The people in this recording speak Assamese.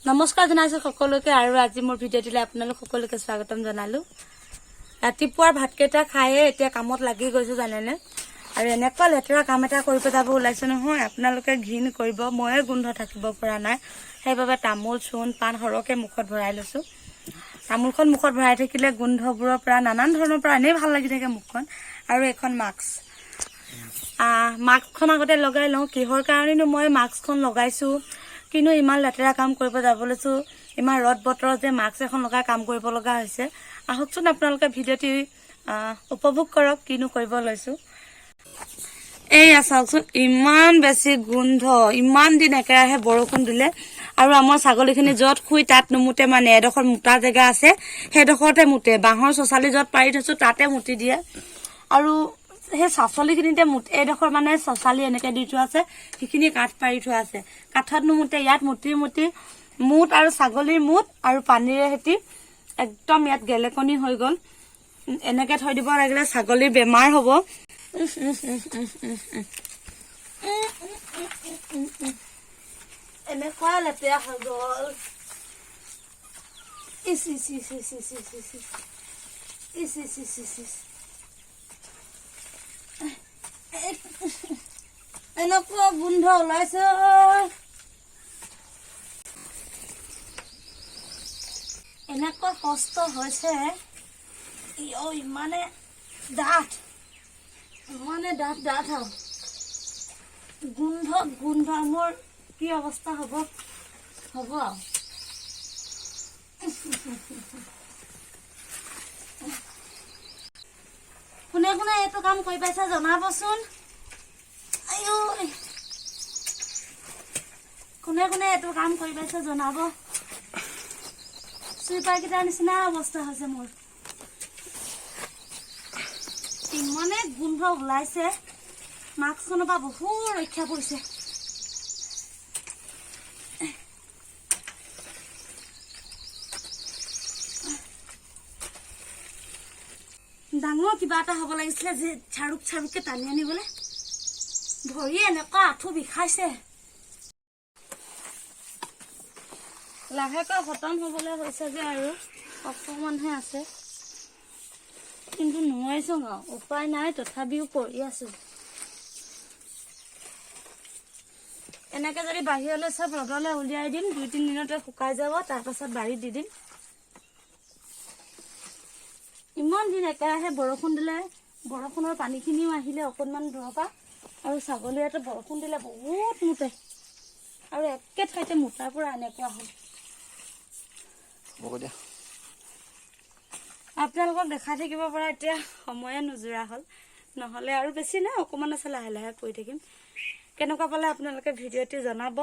নমস্কাৰ জনাইছো সকলোকে আৰু আজি মোৰ ভিডিঅ'টিলে আপোনালোক সকলোকে স্বাগতম জনালো। ৰাতিপুৱাৰ ভাতকেইটা খায়ে এতিয়া কামত লাগি গৈছো জানেনে। আৰু এনেকুৱা লেতেৰা কাম এটা কৰিব যাব ওলাইছো নহয়, আপোনালোকে ঘিণ কৰিব, ময়ে গোন্ধ থাকিব পৰা নাই। সেইবাবে তামোল চূণ পাণ সৰহকে মুখত ভৰাই লৈছো। তামোলখন মুখত ভৰাই থাকিলে গোন্ধবোৰৰ পৰা নানান ধৰণৰ পৰা এনেই ভাল লাগি থাকে মুখখন। আৰু এখন মাস্কখন আগতে লগাই লওঁ। কিহৰ কাৰণেনো মই মাস্কখন লগাইছো, কিন্তু ইমান লেতেৰা কাম কৰিব যাব লৈছো, ইমান ৰদ বতৰত যে মাস্ক এখন লগাই কাম কৰিব লগা হৈছে। আহকচোন আপোনালোকে ভিডিঅ'টি উপভোগ কৰক কিনো কৰিব লৈছো। এইয়া চাওকচোন, ইমান বেছি গোন্ধ, ইমান দিন একেৰাহে বৰষুণ দিলে আৰু আমাৰ ছাগলীখিনি য'ত শুই তাত নুমুতে, মানে এডোখৰ মোটা জেগা আছে সেইডোখৰতে মুতে। বাঁহৰ চচালি য'ত পাৰি থৈছো তাতে মুতি দিয়ে। আৰু সেই চাচলিখিনিতে এইডোখৰ মানে চচালি এনেকে দি থোৱা আছে, সেইখিনি কাঠ পাৰি থোৱা আছে। কাঠত নুমুতে, ইয়াত মুতি মুত আৰু ছাগলীৰ মুত আৰু পানীৰে সৈতে একদম ইয়াত গেলেকনি হৈ গল। এনেকে থৈ দিব লাগিলে ছাগলীৰ বেমাৰ হব। এনেকুৱা লেতেৰা হৈ গল। এনেকুৱা গোন্ধ ওলাইছে। এনেকুৱা কষ্ট হৈছে, ইমানে ডাঠ আৰু গোন্ধ মোৰ কি অৱস্থা হব আৰু। কোনে কোনে এইটো কাম কৰি পাইছে জনাবচোন। কোনে কোনে এইটো কাম কৰি পাইছে জনাব। চুইপাৰ কেইটাৰ নিচিনা অৱস্থা হৈছে মোৰ। ইমানে গোন্ধ ওলাইছে, মাস্কখনৰ পৰা বহুত ৰক্ষা পৰিছে। ডাঙৰ কিবা এটা হব লাগিছিলে যে চাৰুককে টানি আনিবলে। ভৰি এনেকুৱা আঁঠু বিষাইছে। লাহেকৈ খতম হবলৈ হৈছে যে, আৰু অকমানহে আছে, কিন্তু নোৱাৰিছো ন, উপায় নাই, তথাপিও কৰি আছো। এনেকে যদি বাহিৰলৈ চব ৰ'দলৈ উলিয়াই দিম, 2-3 দিনতে শুকাই যাব, তাৰ পাছত বাৰীত দি দিম। ইমান দিন একেৰাহে বৰষুণ দিলে, বৰষুণৰ পানীখিনিও আহিলে অকণমান দূৰৰ পৰা, আৰু ছাগলীয়েতো বৰষুণ দিলে বহুত মুতে, আৰু একে ঠাইতে মুতাৰ পৰা এনেকুৱা হ'ল। আপোনালোকক দেখাই থাকিব পৰা এতিয়া সময়ে নোজোৰা হ'ল, নহলে আৰু বেছি নাই, অকমান আছে, লাহে লাহে কৰি থাকিম। কেনেকুৱা পালে আপোনালোকে ভিডিঅ'টি জনাব।